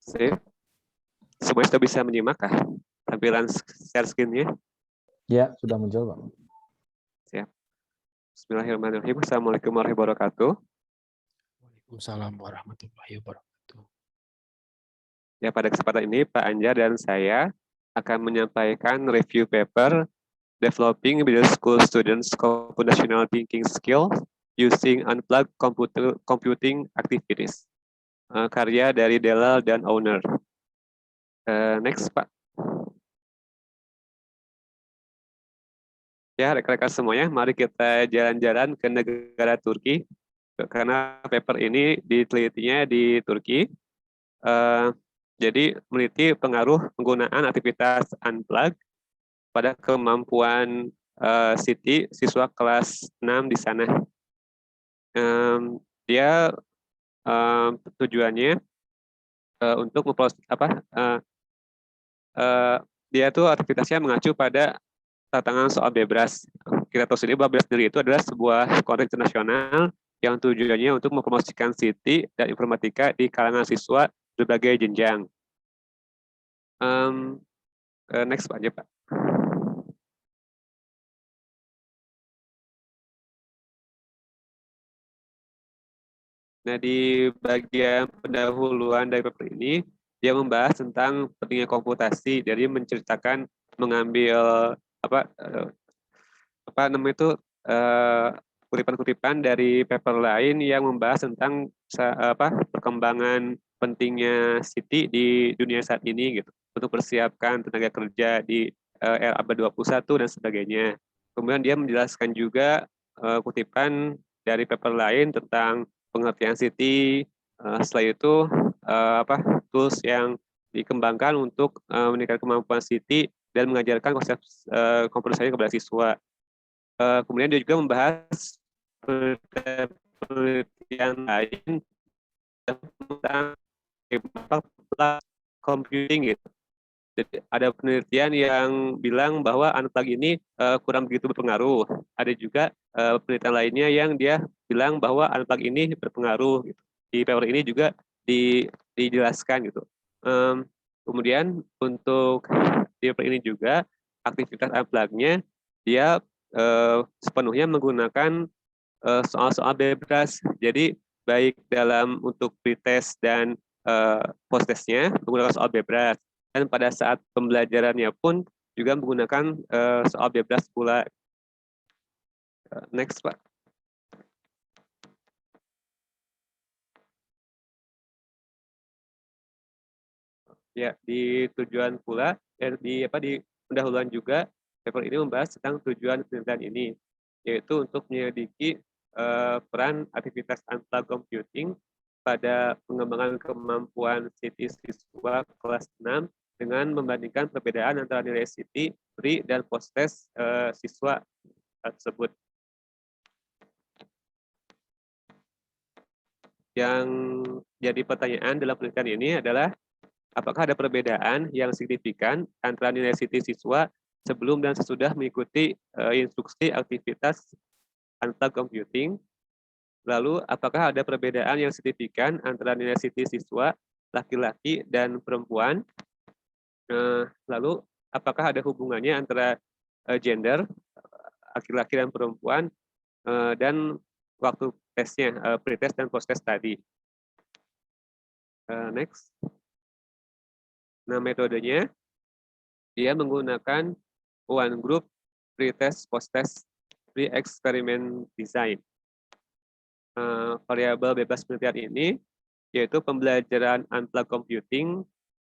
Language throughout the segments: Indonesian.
Sip. Semua sudah bisa menyimak kah tampilan share screen-nya? Ya, sudah muncul, Pak. Siap. Bismillahirrahmanirrahim. Assalamualaikum warahmatullahi wabarakatuh. Waalaikumsalam warahmatullahi wabarakatuh. Ya, pada kesempatan ini Pak Anjar dan saya akan menyampaikan review paper Developing Middle School Students Computational Thinking Skills Using Unplugged Computing Activities. Karya dari Delal dan Owner. Next, Pak. Ya, rekan-rekan semuanya, mari kita jalan-jalan ke negara Turki, karena paper ini ditelitinya di Turki. Jadi, meneliti pengaruh penggunaan aktivitas unplug pada kemampuan siswa kelas 6 di sana. Dia tujuannya untuk dia tuh aktivitasnya mengacu pada tantangan soal Bebras. Kita tahu sendiri bahwa Bebras sendiri itu adalah sebuah konteks internasional yang tujuannya untuk mempromosikan CT dan informatika di kalangan siswa berbagai jenjang. Next Pak aja Pak. Nah, di bagian pendahuluan dari paper ini, dia membahas tentang pentingnya komputasi, jadi menceritakan mengambil kutipan-kutipan dari paper lain yang membahas tentang perkembangan pentingnya CT di dunia saat ini gitu, untuk persiapkan tenaga kerja di era abad 21 dan sebagainya. Kemudian dia menjelaskan juga kutipan dari paper lain tentang pengertian CT, setelah itu tools yang dikembangkan untuk meningkatkan kemampuan CT dan mengajarkan konsep komputer kepada siswa. Kemudian dia juga membahas penelitian lain tentang computing gitu. Jadi ada penelitian yang bilang bahwa unplug ini kurang begitu berpengaruh. Ada juga penelitian lainnya yang dia bilang bahwa unplug ini berpengaruh. Gitu. Di paper ini juga dijelaskan gitu. Kemudian untuk di paper ini juga aktivitas unplug-nya dia sepenuhnya menggunakan soal-soal bebas. Jadi baik dalam untuk pretest dan post-testnya menggunakan soal bebas. Dan pada saat pembelajarannya pun juga menggunakan soal bebas pula. Next, Pak. Ya, di tujuan pula, di pendahuluan juga, paper ini membahas tentang tujuan penelitian ini, yaitu untuk menyelidiki peran aktivitas unplugged computing pada pengembangan kemampuan CT siswa kelas 6 dengan membandingkan perbedaan antara nilai CT, pre, dan post-test siswa tersebut. Yang jadi pertanyaan dalam penelitian ini adalah, apakah ada perbedaan yang signifikan antara nilai CT siswa sebelum dan sesudah mengikuti instruksi aktivitas unplugged computing? Lalu, apakah ada perbedaan yang signifikan antara nilai CT siswa laki-laki dan perempuan? Lalu, apakah ada hubungannya antara gender, laki-laki dan perempuan, dan waktu tesnya, pre-test dan post-test tadi? Next. Nah, metodenya, dia menggunakan one group pre-test, post-test, pre-experiment design. Variabel bebas penelitian ini yaitu pembelajaran unplugged computing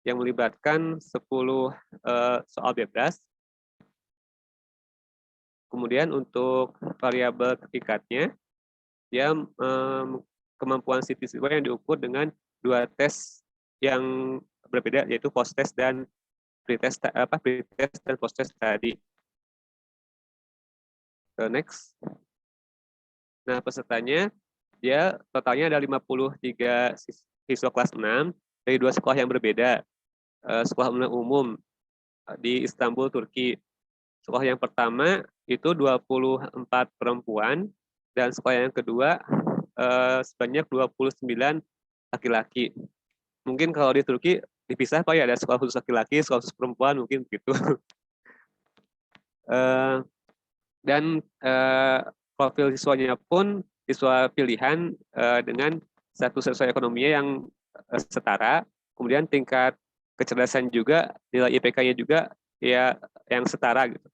yang melibatkan 10 soal bebas. Kemudian untuk variabel ketikatnya, dia kemampuan CT siswa yang diukur dengan 2 tes yang berbeda, yaitu post-test dan pre-test dan post-test tadi. Next. Nah, pesertanya dia totalnya ada 53 siswa kelas 6 dari 2 sekolah yang berbeda. Sekolah umum di Istanbul, Turki. Sekolah yang pertama itu 24 perempuan dan sekolah yang kedua sebanyak 29 laki-laki. Mungkin kalau di Turki dipisah Pak ya, ada sekolah khusus laki-laki, sekolah khusus perempuan, mungkin begitu. Eh, dan profil siswanya pun siswa pilihan dengan status sosioekonominya yang setara, kemudian tingkat kecerdasan juga, nilai IPK-nya juga ya yang setara gitu.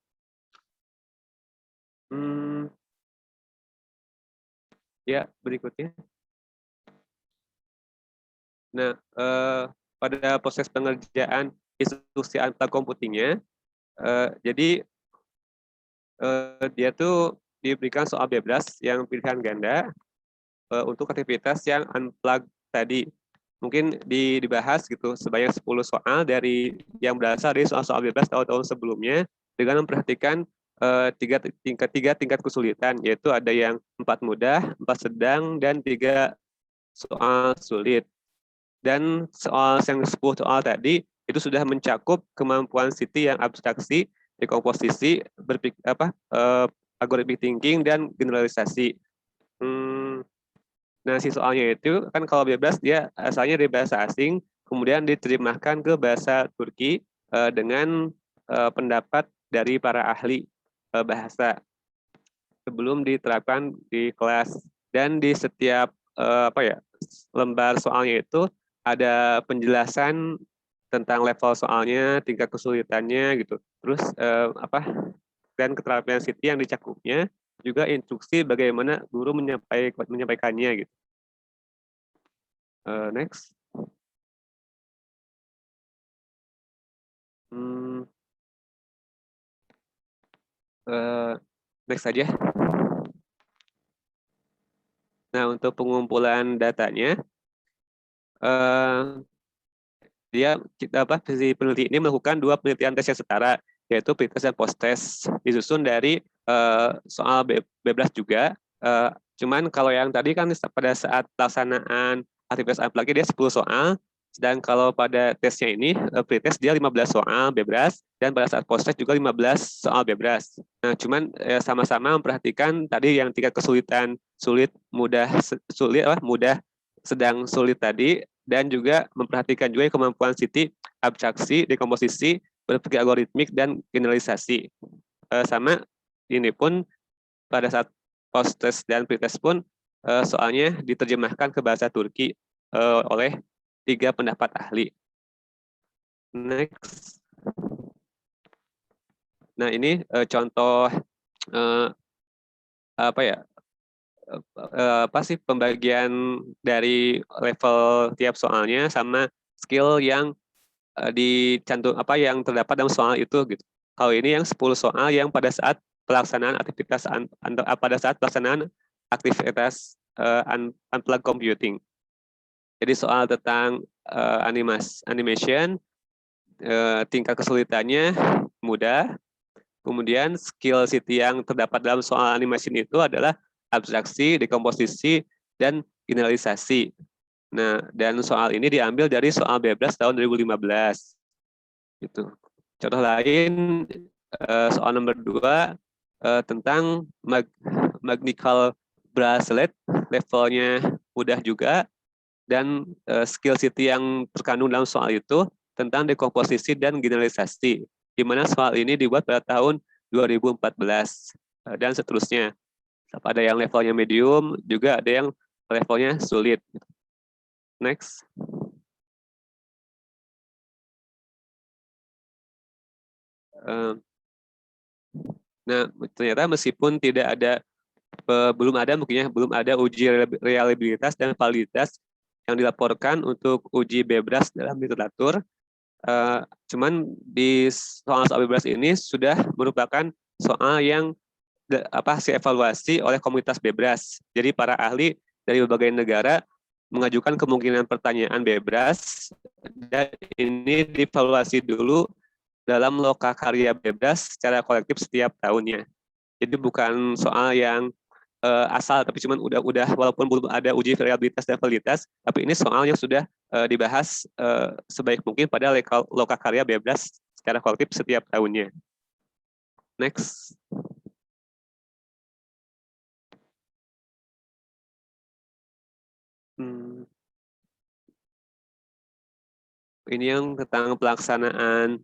Ya, berikutnya. Nah, pada proses pengerjaan instruksi unplug computingnya, jadi dia tuh diberikan soal bebas yang pilihan ganda untuk aktivitas yang unplug tadi. Mungkin dibahas gitu sebanyak 10 soal dari yang berasal dari soal-soal bebas tahun-tahun sebelumnya dengan memperhatikan tiga tingkat kesulitan, yaitu ada yang 4 mudah, 4 sedang, dan 3 soal sulit. Dan soal yang 10 soal tadi itu sudah mencakup kemampuan Siti yang abstraksi, dekomposisi, algorithmic thinking, dan generalisasi. Nah, si soalnya itu kan kalau bebas dia asalnya dari bahasa asing, kemudian diterjemahkan ke bahasa Turki dengan pendapat dari para ahli bahasa sebelum diterapkan di kelas. Dan di setiap lembar soalnya itu ada penjelasan tentang level soalnya, tingkat kesulitannya gitu. Terus dan keterampilan Siti yang dicakupnya, juga instruksi bagaimana guru menyampaikannya gitu. Next. Next saja. Nah, untuk pengumpulan datanya, si peneliti ini melakukan 2 penelitian tes yang setara, yaitu pretest dan post-test, disusun dari soal bebas juga. Cuman kalau yang tadi kan pada saat pelaksanaan aktivitas unplug dia 10 soal, sedang kalau pada tesnya ini pretest dia 15 soal bebas, dan pada saat post-test juga 15 soal bebas. Nah, cuman sama-sama memperhatikan tadi yang tingkat kesulitan sulit, mudah, sedang sulit tadi, dan juga memperhatikan juga kemampuan Siti abstraksi, dekomposisi, berpikir algoritmik, dan generalisasi. Sama ini pun pada saat post-test dan pre-test pun soalnya diterjemahkan ke bahasa Turki oleh 3 pendapat ahli. Next. Nah, ini contoh apa sih pembagian dari level tiap soalnya sama skill yang dicantum yang terdapat dalam soal itu gitu. Kalau ini yang 10 soal yang pada saat pelaksanaan aktivitas unplug computing. Jadi soal tentang animation, tingkat kesulitannya mudah. Kemudian skill Siti yang terdapat dalam soal animation itu adalah abstraksi, dekomposisi, dan generalisasi. Nah, dan soal ini diambil dari soal bebas tahun 2015. Gitu. Contoh lain, soal nomor 2 tentang magical bracelet, levelnya mudah juga, dan skill Siti yang terkandung dalam soal itu tentang dekomposisi dan generalisasi, di mana soal ini dibuat pada tahun 2014 dan seterusnya. Ada yang levelnya medium, juga ada yang levelnya sulit. Next. Nah, ternyata meskipun belum ada uji reliabilitas dan validitas yang dilaporkan untuk uji bebas dalam literatur. Cuman di soal bebas ini sudah merupakan soal yang evaluasi oleh komunitas bebas. Jadi para ahli dari berbagai negara mengajukan kemungkinan pertanyaan bebas, dan ini dievaluasi dulu dalam lokakarya bebas secara kolektif setiap tahunnya. Jadi bukan soal yang asal, tapi cuman udah walaupun belum ada uji variabilitas dan validitas, tapi ini soal yang sudah dibahas sebaik mungkin pada lokakarya bebas secara kolektif setiap tahunnya. Next. Ini yang tentang pelaksanaan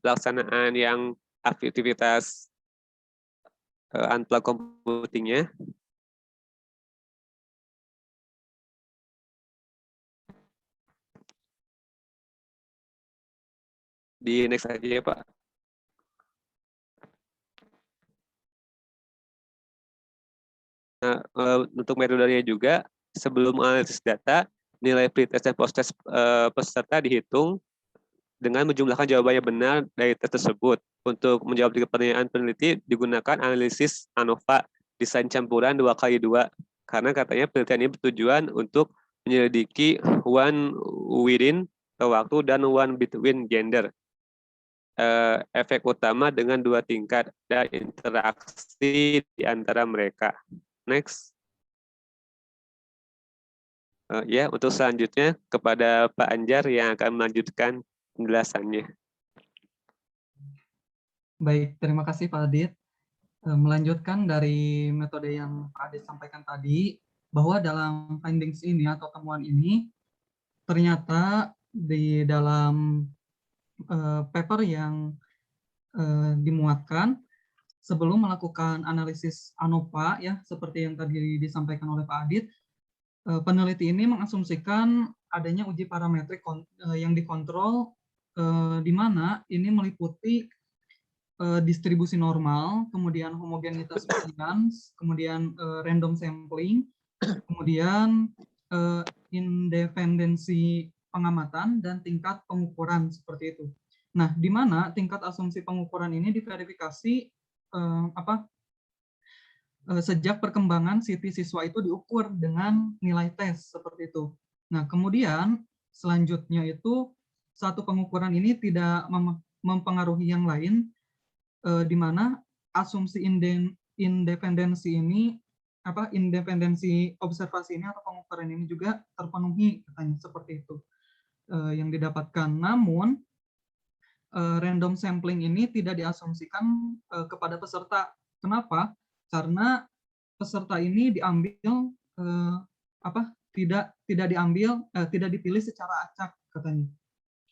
pelaksanaan yang aktivitas unplug computingnya. Di next aja ya Pak. Nah, untuk metodenya juga, sebelum analisis data, nilai pretest dan post-test peserta dihitung dengan menjumlahkan jawabannya benar dari tes tersebut. Untuk menjawab 3 pertanyaan peneliti, digunakan analisis ANOVA, desain campuran 2x2, karena katanya penelitian ini bertujuan untuk menyelidiki one within waktu dan one between gender. Efek utama dengan 2 tingkat dan interaksi di antara mereka. Next. Ya, untuk selanjutnya kepada Pak Anjar yang akan melanjutkan penjelasannya. Baik, terima kasih Pak Adit. Melanjutkan dari metode yang Pak Adit sampaikan tadi, bahwa dalam findings ini atau temuan ini, ternyata di dalam paper yang dimuatkan, sebelum melakukan analisis ANOVA, ya seperti yang tadi disampaikan oleh Pak Adit, peneliti ini mengasumsikan adanya uji parametrik yang dikontrol, di mana ini meliputi distribusi normal, kemudian homogenitas varians, kemudian random sampling, kemudian independensi pengamatan, dan tingkat pengukuran seperti itu. Nah, di mana tingkat asumsi pengukuran ini diverifikasi sejak perkembangan CT siswa itu diukur dengan nilai tes seperti itu. Nah, kemudian selanjutnya itu satu pengukuran ini tidak mempengaruhi yang lain, di mana asumsi independensi ini, independensi observasi ini atau pengukuran ini juga terpenuhi, katanya seperti itu yang didapatkan. Namun random sampling ini tidak diasumsikan kepada peserta. Kenapa? Karena peserta ini diambil tidak dipilih secara acak, katanya.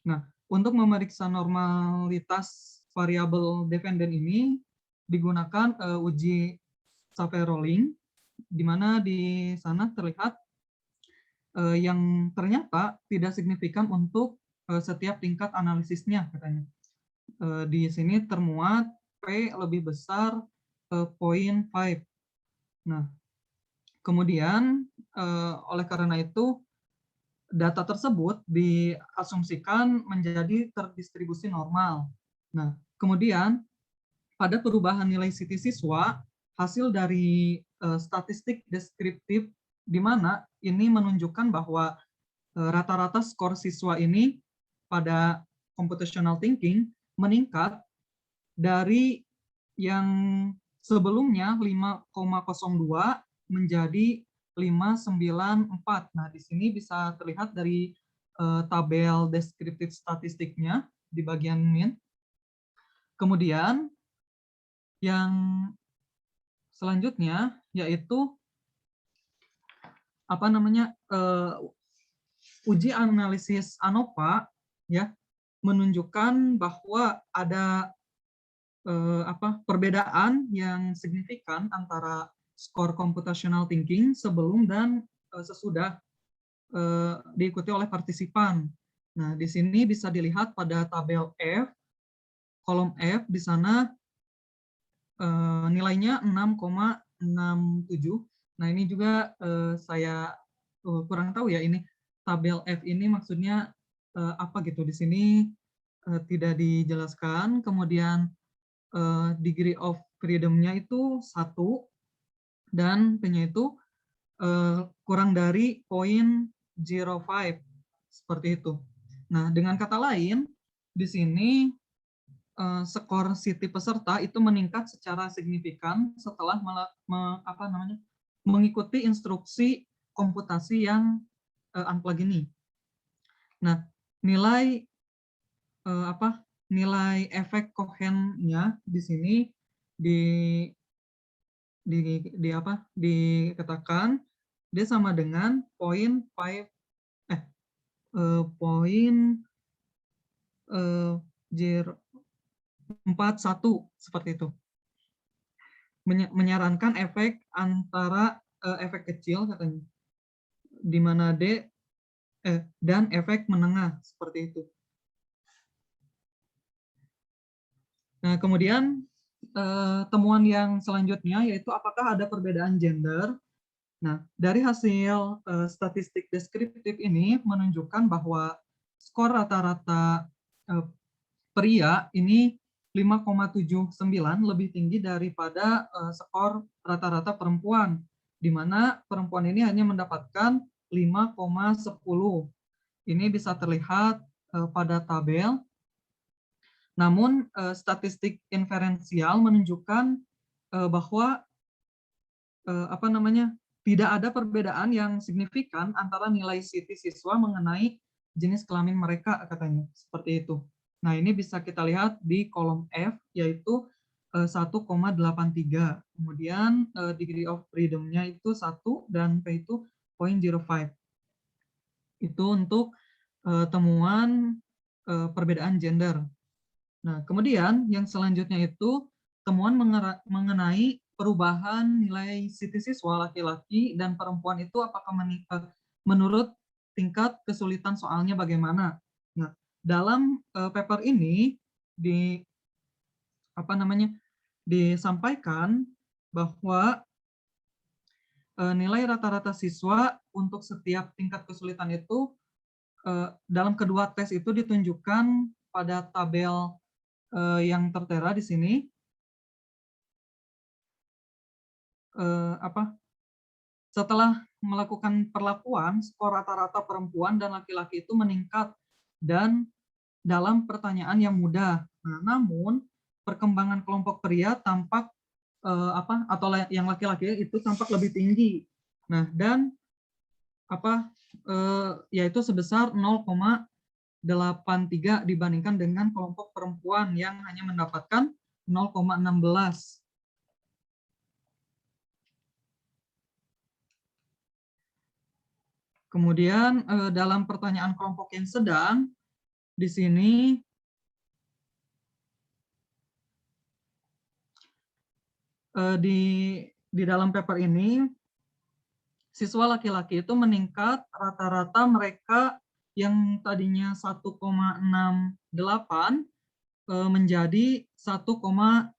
Nah, untuk memeriksa normalitas variabel dependen ini digunakan uji Saper-Rolling, di mana di sana terlihat yang ternyata tidak signifikan untuk setiap tingkat analisisnya, katanya. Di sini termuat P lebih besar 0.5. Nah, kemudian oleh karena itu data tersebut diasumsikan menjadi terdistribusi normal. Nah, kemudian pada perubahan nilai CT siswa, hasil dari statistik deskriptif, di mana ini menunjukkan bahwa rata-rata skor siswa ini pada computational thinking meningkat dari yang sebelumnya 5,02 menjadi 594. Nah, di sini bisa terlihat dari tabel deskriptif statistiknya di bagian min. Kemudian yang selanjutnya yaitu uji analisis ANOVA, ya, menunjukkan bahwa ada perbedaan yang signifikan antara skor computational thinking sebelum dan sesudah diikuti oleh partisipan. Nah, di sini bisa dilihat pada tabel F, kolom F, di sana nilainya 6,67. Nah, ini juga saya kurang tahu ya, ini tabel F ini maksudnya apa gitu. Di sini tidak dijelaskan. Kemudian degree of freedom-nya itu 1, dan P-nya itu kurang dari 0.05, seperti itu. Nah, dengan kata lain, di sini skor CT peserta itu meningkat secara signifikan setelah mengikuti instruksi komputasi yang unplug ini. Nah, nilai nilai efek Cohen-nya di sini dikatakan dia sama dengan 0.5 poin 41 seperti itu. Menyarankan efek antara efek kecil katanya, di mana D dan efek menengah seperti itu. Nah, kemudian temuan yang selanjutnya yaitu apakah ada perbedaan gender. Nah, dari hasil statistik deskriptif ini menunjukkan bahwa skor rata-rata pria ini 5,79 lebih tinggi daripada skor rata-rata perempuan, di mana perempuan ini hanya mendapatkan 5,10. Ini bisa terlihat pada tabel. Namun statistik inferensial menunjukkan bahwa tidak ada perbedaan yang signifikan antara nilai CT siswa mengenai jenis kelamin mereka katanya, seperti itu. Nah, ini bisa kita lihat di kolom F, yaitu 1,83. Kemudian degree of freedom-nya itu 1 dan P itu 0.05. Itu untuk temuan perbedaan gender. Nah, kemudian yang selanjutnya itu temuan mengenai perubahan nilai CT siswa laki-laki dan perempuan itu apakah menurut tingkat kesulitan soalnya bagaimana. Nah, dalam paper ini disampaikan bahwa nilai rata-rata siswa untuk setiap tingkat kesulitan itu dalam kedua tes itu ditunjukkan pada tabel yang tertera di sini. Setelah melakukan perlakuan, skor rata-rata perempuan dan laki-laki itu meningkat dan dalam pertanyaan yang mudah. Nah, namun perkembangan kelompok pria tampak atau yang laki-laki itu tampak lebih tinggi. Nah, dan yaitu sebesar 0,83 dibandingkan dengan kelompok perempuan yang hanya mendapatkan 0,16. Kemudian dalam pertanyaan kelompok yang sedang, di sini di dalam paper ini, siswa laki-laki itu meningkat rata-rata mereka yang tadinya 1,68 menjadi 1,96.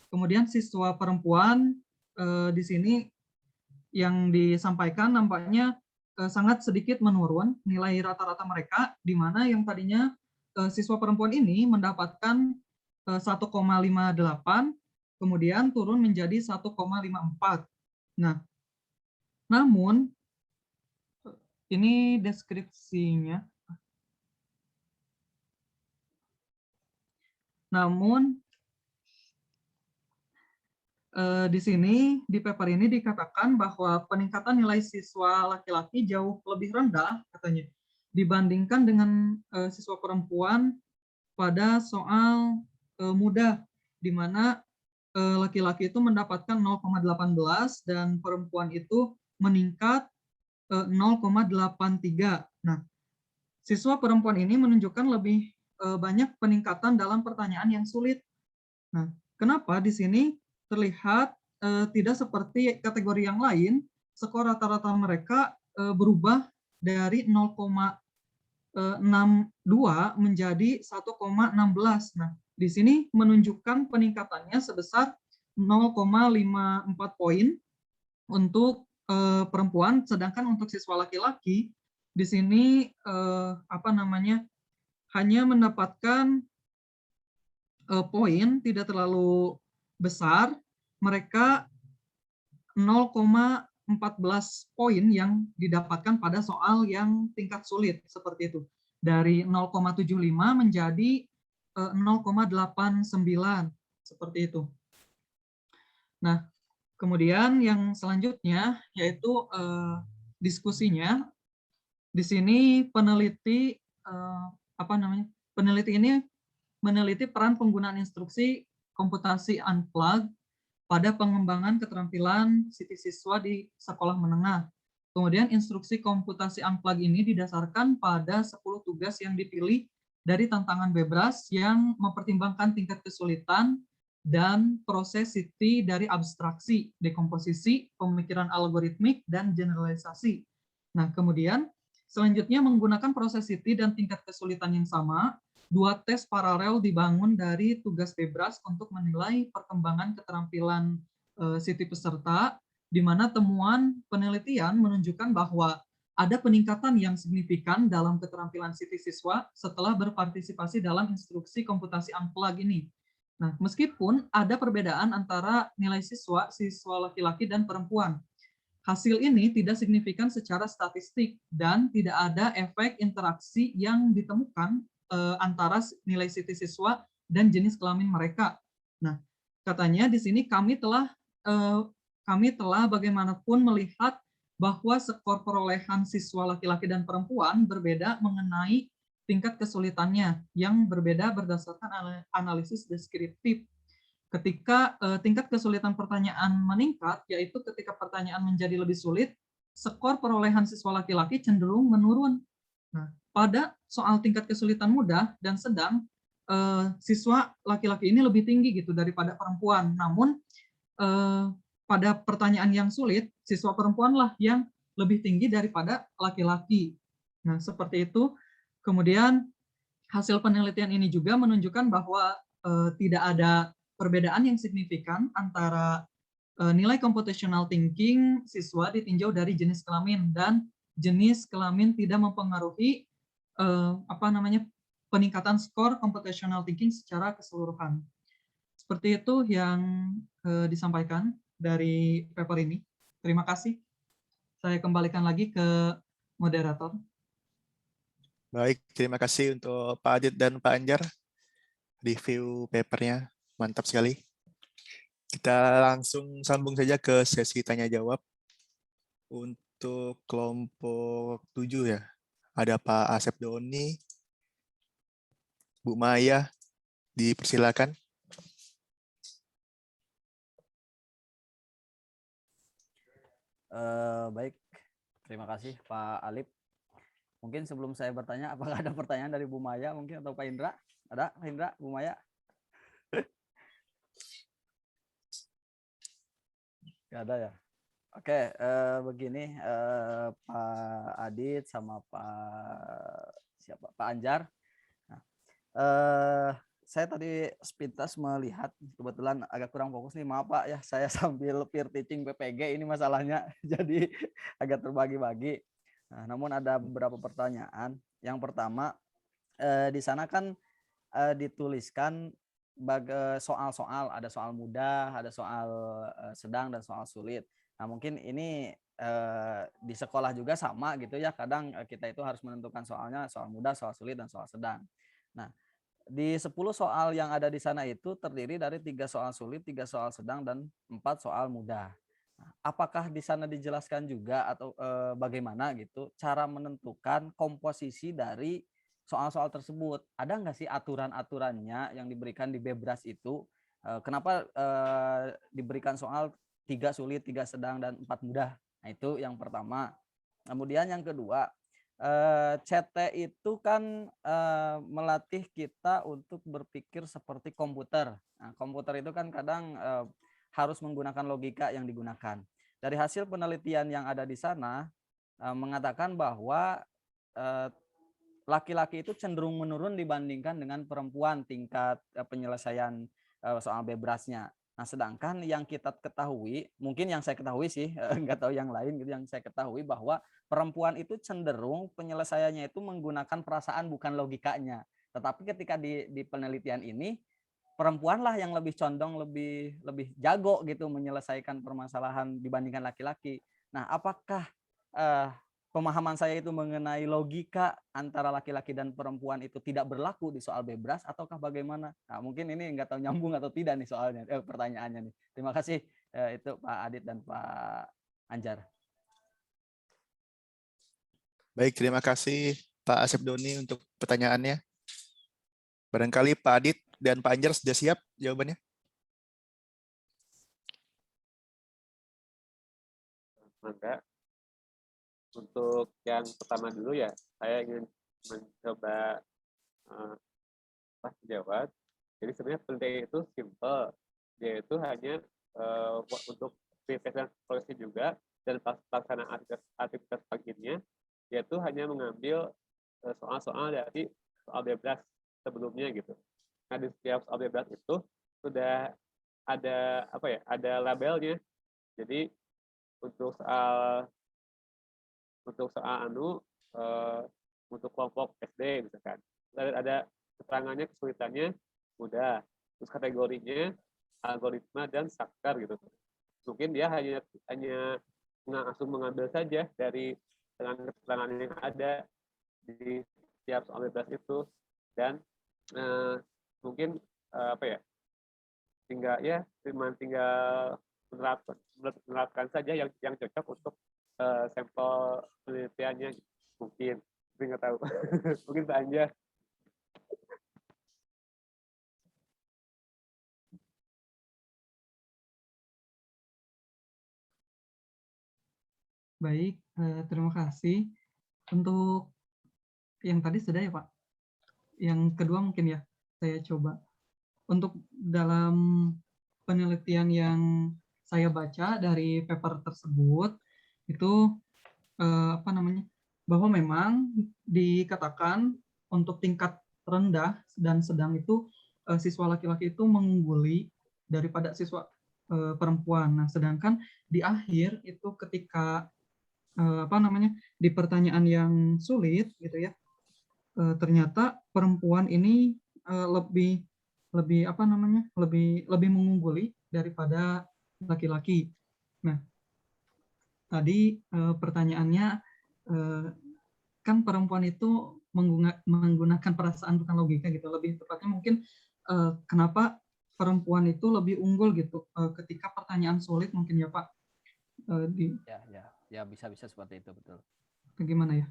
Kemudian siswa perempuan di sini yang disampaikan nampaknya sangat sedikit menurun nilai rata-rata mereka, di mana yang tadinya siswa perempuan ini mendapatkan 1,58, kemudian turun menjadi 1,54. Nah, namun ini deskripsinya. Namun di sini di paper ini dikatakan bahwa peningkatan nilai siswa laki-laki jauh lebih rendah katanya dibandingkan dengan siswa perempuan pada soal mudah, di mana laki-laki itu mendapatkan 0,18 dan perempuan itu meningkat 0,83. Nah, siswa perempuan ini menunjukkan lebih banyak peningkatan dalam pertanyaan yang sulit. Nah, kenapa di sini terlihat tidak seperti kategori yang lain, skor rata-rata mereka berubah dari 0,62 menjadi 1,16. Nah, di sini menunjukkan peningkatannya sebesar 0,54 poin untuk perempuan, sedangkan untuk siswa laki-laki di sini hanya mendapatkan poin tidak terlalu besar, mereka 0,14 poin yang didapatkan pada soal yang tingkat sulit seperti itu. Dari 0,75 menjadi 0,89 seperti itu. Nah, kemudian yang selanjutnya yaitu diskusinya. Di sini peneliti peneliti ini meneliti peran penggunaan instruksi komputasi unplugged pada pengembangan keterampilan CT siswa di sekolah menengah. Kemudian instruksi komputasi unplug ini didasarkan pada 10 tugas yang dipilih dari tantangan Bebras yang mempertimbangkan tingkat kesulitan dan proses City dari abstraksi, dekomposisi, pemikiran algoritmik, dan generalisasi. Nah, kemudian selanjutnya menggunakan proses City dan tingkat kesulitan yang sama, 2 tes paralel dibangun dari tugas Bebras untuk menilai perkembangan keterampilan City peserta, di mana temuan penelitian menunjukkan bahwa ada peningkatan yang signifikan dalam keterampilan City siswa setelah berpartisipasi dalam instruksi komputasi unplug ini. Nah, meskipun ada perbedaan antara nilai siswa laki-laki dan perempuan, hasil ini tidak signifikan secara statistik dan tidak ada efek interaksi yang ditemukan antara nilai City siswa dan jenis kelamin mereka. Nah, katanya di sini kami telah bagaimanapun melihat bahwa skor perolehan siswa laki-laki dan perempuan berbeda mengenai tingkat kesulitannya yang berbeda berdasarkan analisis deskriptif. Ketika tingkat kesulitan pertanyaan meningkat, yaitu ketika pertanyaan menjadi lebih sulit, skor perolehan siswa laki-laki cenderung menurun. Nah, pada soal tingkat kesulitan mudah dan sedang, siswa laki-laki ini lebih tinggi gitu daripada perempuan. Namun pada pertanyaan yang sulit, siswa perempuanlah yang lebih tinggi daripada laki-laki. Nah, seperti itu. Kemudian hasil penelitian ini juga menunjukkan bahwa tidak ada perbedaan yang signifikan antara nilai computational thinking siswa ditinjau dari jenis kelamin, dan jenis kelamin tidak mempengaruhi peningkatan skor computational thinking secara keseluruhan. Seperti itu yang disampaikan dari paper ini. Terima kasih. Saya kembalikan lagi ke moderator. Baik, terima kasih untuk Pak Adit dan Pak Anjar. Review papernya mantap sekali. Kita langsung sambung saja ke sesi tanya-jawab. Untuk kelompok 7 ya, ada Pak Asep Doni, Bu Maya, dipersilakan. Baik, terima kasih Pak Alip. Mungkin sebelum saya bertanya, apakah ada pertanyaan dari Bu Maya mungkin atau Pak Indra? Ada Pak Indra, Bu Maya? Nggak ada ya? Oke, begini Pak Adit sama Pak Anjar. Nah, saya tadi sepintas melihat, kebetulan agak kurang fokus nih, maaf Pak ya, saya sambil peer teaching PPG ini masalahnya, jadi agak terbagi-bagi. Nah, namun ada beberapa pertanyaan. Yang pertama, di sana kan dituliskan soal-soal, ada soal mudah, ada soal sedang, dan soal sulit. Nah, mungkin ini di sekolah juga sama gitu ya, kadang kita itu harus menentukan soalnya, soal mudah, soal sulit, dan soal sedang. Nah, di 10 soal yang ada di sana itu terdiri dari 3 soal sulit, 3 soal sedang, dan 4 soal mudah. Nah, apakah di sana dijelaskan juga atau bagaimana gitu cara menentukan komposisi dari soal-soal tersebut? Ada nggak sih aturan-aturannya yang diberikan di Bebras itu? Kenapa diberikan soal 3 sulit, 3 sedang, dan 4 mudah? Nah, itu yang pertama. Kemudian yang kedua, CT itu kan melatih kita untuk berpikir seperti komputer. Nah, komputer itu kan kadang harus menggunakan logika yang digunakan. Dari hasil penelitian yang ada di sana mengatakan bahwa laki-laki itu cenderung menurun dibandingkan dengan perempuan tingkat penyelesaian soal Bebrasnya. Nah, sedangkan yang kita ketahui, mungkin yang saya ketahui sih, nggak tahu yang lain gitu, yang saya ketahui bahwa perempuan itu cenderung penyelesaiannya itu menggunakan perasaan bukan logikanya. Tetapi ketika di penelitian ini, perempuanlah yang lebih condong, lebih jago gitu menyelesaikan permasalahan dibandingkan laki-laki. Nah, apakah pemahaman saya itu mengenai logika antara laki-laki dan perempuan itu tidak berlaku di soal Bebras ataukah bagaimana? Nah, mungkin ini nggak tahu nyambung atau tidak nih soalnya, pertanyaannya nih. Terima kasih itu Pak Adit dan Pak Anjar. Baik, terima kasih Pak Asep Doni untuk pertanyaannya. Barangkali Pak Adit dan Pak Anjar sudah siap jawabannya? Mangga. untuk yang pertama dulu ya, saya ingin mencoba jawab. Jadi sebenarnya penelitian itu simple, yaitu hanya untuk verifikasi polisi juga dan pelaksanaan aktivitas paginya, yaitu hanya mengambil soal-soal dari soal bebas sebelumnya gitu. Nah di setiap soal bebas itu sudah ada ada labelnya. Jadi untuk soal untuk kelompok SD misalkan ada keterangannya, kesulitannya mudah, terus kategorinya algoritma dan sakar gitu. Mungkin dia hanya langsung mengambil saja dari keterangan yang ada di setiap soal bebas itu, dan mungkin tinggal menerapkan saja yang cocok untuk sampel penelitiannya mungkin. Tapi nggak tahu. Mungkin Pak Anjar. Baik, terima kasih. Untuk yang tadi sudah ya Pak. Yang kedua mungkin ya, saya coba. Untuk dalam penelitian yang saya baca dari paper tersebut, itu bahwa memang dikatakan untuk tingkat rendah dan sedang itu siswa laki-laki itu mengungguli daripada siswa perempuan. Nah, sedangkan di akhir itu ketika di pertanyaan yang sulit gitu ya, ternyata perempuan ini lebih mengungguli daripada laki-laki. Nah, tadi pertanyaannya kan perempuan itu menggunakan perasaan bukan logika gitu. Lebih tepatnya mungkin kenapa perempuan itu lebih unggul gitu ketika pertanyaan sulit mungkin ya Pak. Ya bisa seperti itu, betul. Bagaimana ya?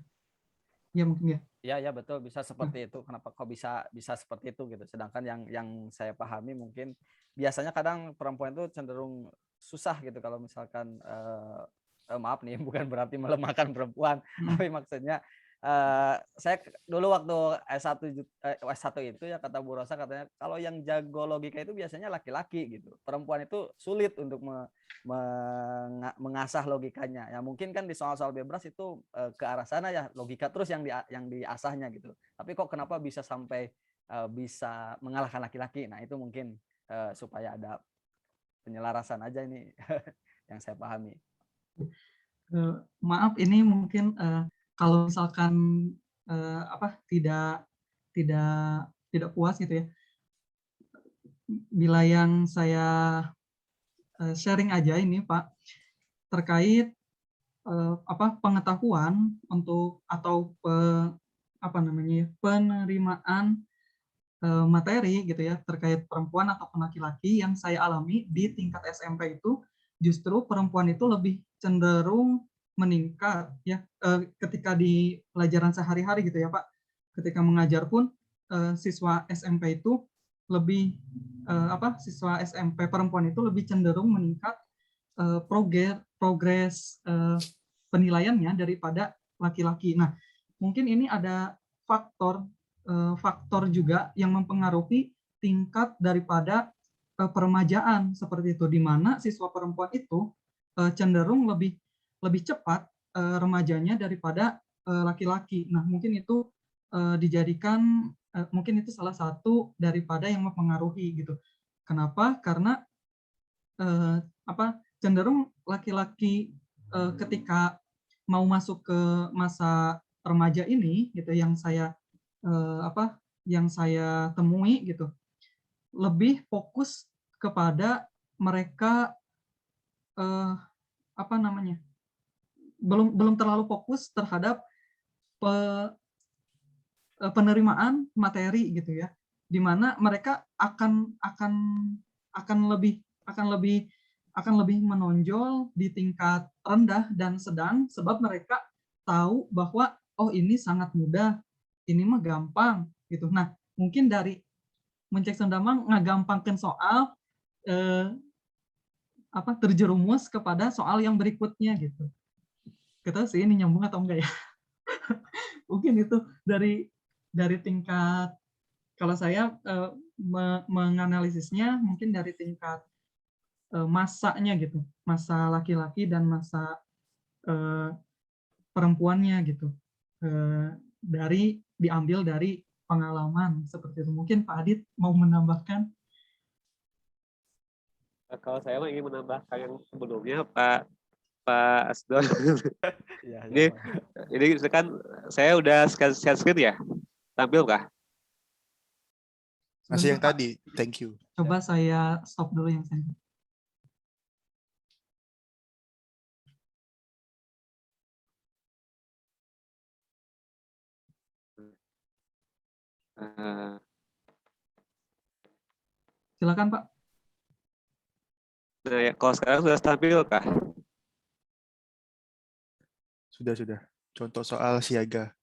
Ya mungkin ya. Ya betul, bisa seperti itu. Kenapa kok bisa seperti itu gitu. Sedangkan yang saya pahami mungkin biasanya kadang perempuan itu cenderung susah gitu kalau misalkan maaf nih, bukan berarti melemahkan perempuan, tapi maksudnya saya dulu waktu S1 itu ya kata Bu Rosa, katanya kalau yang jago logika itu biasanya laki-laki gitu. Perempuan itu sulit untuk mengasah logikanya. Ya mungkin kan di soal-soal bebas itu ke arah sana ya, logika terus yang diasahnya gitu. Tapi kok kenapa bisa sampai bisa mengalahkan laki-laki? Nah, itu mungkin supaya ada penyelarasan aja ini yang saya pahami. Maaf ini mungkin kalau misalkan tidak puas gitu ya, bila yang saya sharing aja ini Pak terkait pengetahuan untuk atau penerimaan materi gitu ya terkait perempuan atau laki-laki yang saya alami di tingkat SMP itu, justru perempuan itu lebih cenderung meningkat ya ketika di pelajaran sehari-hari gitu ya Pak. Ketika mengajar pun siswa SMP itu lebih siswa SMP perempuan itu lebih cenderung meningkat progres penilaiannya daripada laki-laki. Nah, mungkin ini ada faktor juga yang mempengaruhi tingkat daripada peremajaan seperti itu, di mana siswa perempuan itu cenderung lebih cepat remajanya daripada laki-laki. Nah, mungkin itu dijadikan mungkin itu salah satu daripada yang mempengaruhi gitu. Kenapa? Karena cenderung laki-laki ketika mau masuk ke masa remaja ini gitu, yang saya temui gitu, lebih fokus kepada mereka belum terlalu fokus terhadap penerimaan materi gitu ya, di mana mereka akan lebih menonjol di tingkat rendah dan sedang, sebab mereka tahu bahwa oh ini sangat mudah, ini mah gampang gitu. Nah, mungkin dari mencek sendamang ngagampangkan soal terjerumus kepada soal yang berikutnya gitu. kita sih ini nyambung atau enggak ya. Mungkin itu dari tingkat, kalau saya menganalisisnya mungkin dari tingkat masanya gitu, masa laki-laki dan masa perempuannya gitu, diambil dari pengalaman seperti itu. Mungkin Pak Adit mau menambahkan? Kalau saya ingin menambahkan yang sebelumnya, Pak Asdon. Iya, Ini kan saya udah share screen ya, tampil kah? Masih yang Sebentar, Pak. tadi, thank you. Coba saya stop dulu yang saya. Silakan Pak. Nah, ya, kalau sekarang sudah tampil kah? Sudah. Contoh soal siaga.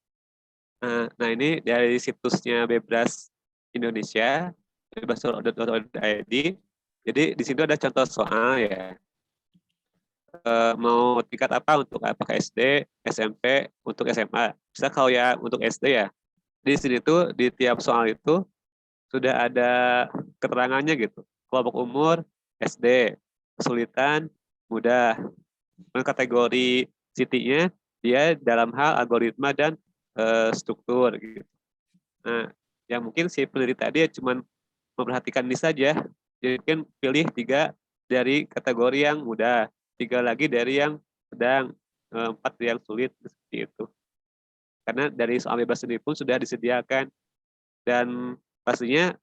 Nah, ini dari situsnya Bebras Indonesia, bebras.org.id. Jadi di situ ada contoh soal ya. Mau tingkat apa untuk apakah SD, SMP, untuk SMA. Bisa kalau ya untuk SD ya. Di sini tuh di tiap soal itu sudah ada keterangannya gitu. Kelompok umur SD, kesulitan, mudah. Kategori CT-nya dia dalam hal algoritma dan struktur gitu. Nah, yang mungkin si peneliti tadi ya cuma memperhatikan ini saja. Jadi mungkin pilih 3 dari kategori yang mudah, 3 lagi dari yang sedang, 4 dari yang sulit seperti itu. Karena dari soal bebas sendiri pun sudah disediakan dan pastinya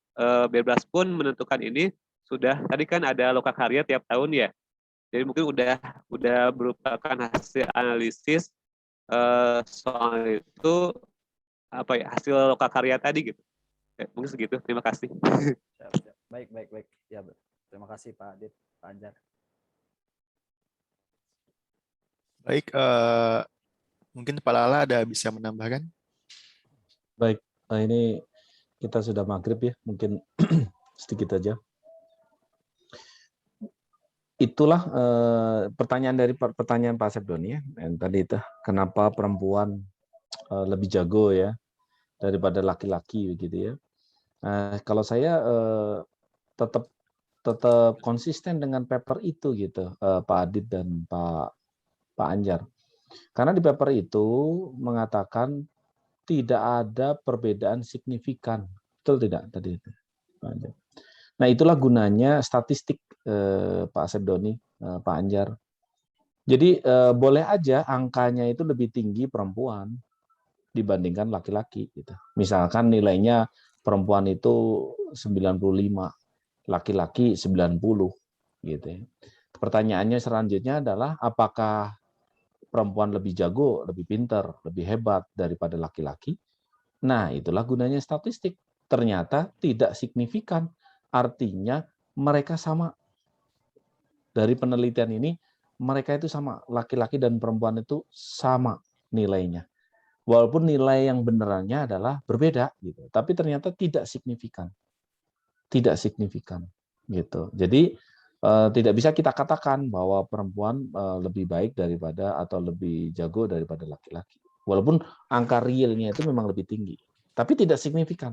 Bebas pun menentukan ini sudah tadi kan ada lokakarya tiap tahun ya. Jadi mungkin udah merupakan hasil analisis soal itu apa ya hasil lokakarya tadi gitu. Mungkin segitu. Terima kasih. Siap. Baik. Ya, terima kasih Pak Adit, Pak Anjar. Baik, mungkin Pak Lala ada bisa menambahkan? Baik, ini kita sudah maghrib ya, mungkin sedikit aja. Itulah pertanyaan Pak Sepdoni ya, yang tadi itu kenapa perempuan lebih jago ya daripada laki-laki begitu ya. Kalau saya tetap konsisten dengan paper itu gitu, Pak Adit dan Pak Anjar. Karena di paper itu mengatakan tidak ada perbedaan signifikan. Betul tidak tadi itu, Pak Anjar? Nah, itulah gunanya statistik, Pak Sepdoni, Pak Anjar. Jadi boleh aja angkanya itu lebih tinggi perempuan dibandingkan laki-laki. Gitu. Misalkan nilainya perempuan itu 95, laki-laki 90. Gitu ya. Pertanyaannya selanjutnya adalah apakah perempuan lebih jago, lebih pintar, lebih hebat daripada laki-laki? Nah, itulah gunanya statistik. Ternyata tidak signifikan. Artinya mereka sama. Dari penelitian ini, mereka itu sama. Laki-laki dan perempuan itu sama nilainya. Walaupun nilai yang benerannya adalah berbeda. Gitu. Tapi ternyata tidak signifikan. Tidak signifikan. Gitu. Jadi, tidak bisa kita katakan bahwa perempuan lebih baik daripada atau lebih jago daripada laki-laki. Walaupun angka realnya itu memang lebih tinggi. Tapi tidak signifikan.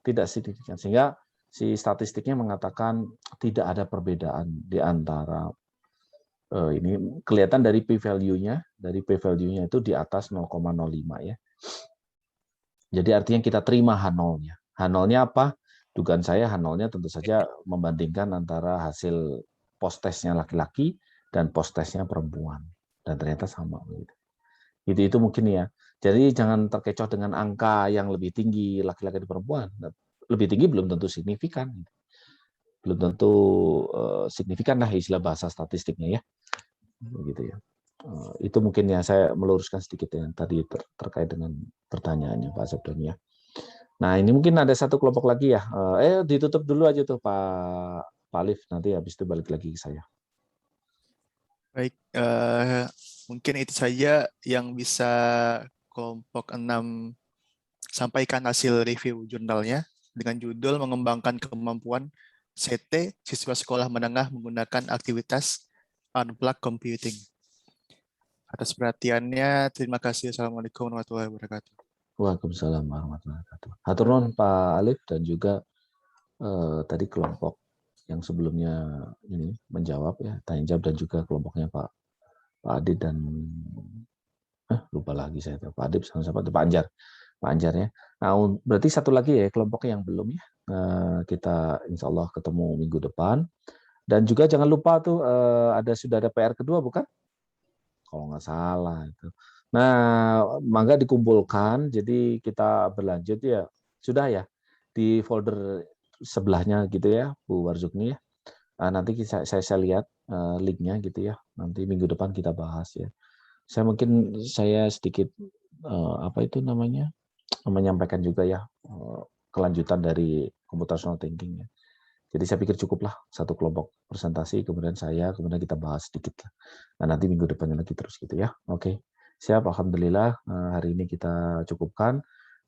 Tidak signifikan. Sehingga si statistiknya mengatakan tidak ada perbedaan di antara ini kelihatan dari p-value-nya, itu di atas 0,05 ya. Jadi artinya kita terima H0-nya. H0-nya apa? Dugaan saya H0-nya tentu saja membandingkan antara hasil post-testnya laki-laki dan post-testnya perempuan. Dan ternyata sama. Itu mungkin ya. Jadi jangan terkecoh dengan angka yang lebih tinggi laki-laki dan perempuan. Lebih tinggi belum tentu signifikan. Belum tentu signifikan lah istilah bahasa statistiknya ya. Begitu ya. Itu mungkin ya saya meluruskan sedikit yang tadi terkait dengan pertanyaannya Pak Sepdoni ya. Nah ini mungkin ada satu kelompok lagi ya. Ditutup dulu aja tuh Pak Alif, nanti habis itu balik lagi ke saya. Baik, mungkin itu saja yang bisa kelompok 6 sampaikan hasil review jurnalnya dengan judul mengembangkan kemampuan CT siswa sekolah menengah menggunakan aktivitas unplugged computing. atas perhatiannya. Terima kasih. Assalamualaikum warahmatullahi wabarakatuh. Waalaikumsalam warahmatullahi wabarakatuh. Hatur nuhun Pak Alif dan juga tadi kelompok yang sebelumnya ini menjawab ya, tanya jawab, dan juga kelompoknya Pak Adit dan lupa lagi saya tuh, Pak Adit sama siapa tuh, Pak Anjar ya. Nah, berarti satu lagi ya kelompok yang belum ya. Kita insya Allah ketemu minggu depan. Dan juga jangan lupa tuh sudah ada PR kedua bukan? Kalau nggak salah itu. Nah, mangga dikumpulkan. Jadi kita berlanjut ya. Sudah ya di folder sebelahnya gitu ya, Bu Warzukni ya. Nanti saya lihat linknya gitu ya. Nanti minggu depan kita bahas ya. Saya sedikit apa itu namanya, menyampaikan juga ya kelanjutan dari computational thinking ya. Jadi saya pikir cukuplah satu kelompok presentasi, kemudian kita bahas sedikit. Nah, nanti minggu depannya lagi terus gitu ya. Oke, siap. Alhamdulillah hari ini kita cukupkan.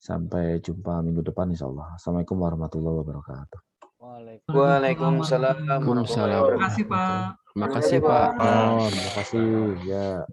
Sampai jumpa minggu depan insya Allah. Assalamualaikum warahmatullahi wabarakatuh. Waalaikumsalam. Terima kasih Pak. Terima kasih Pak. Terima kasih ya.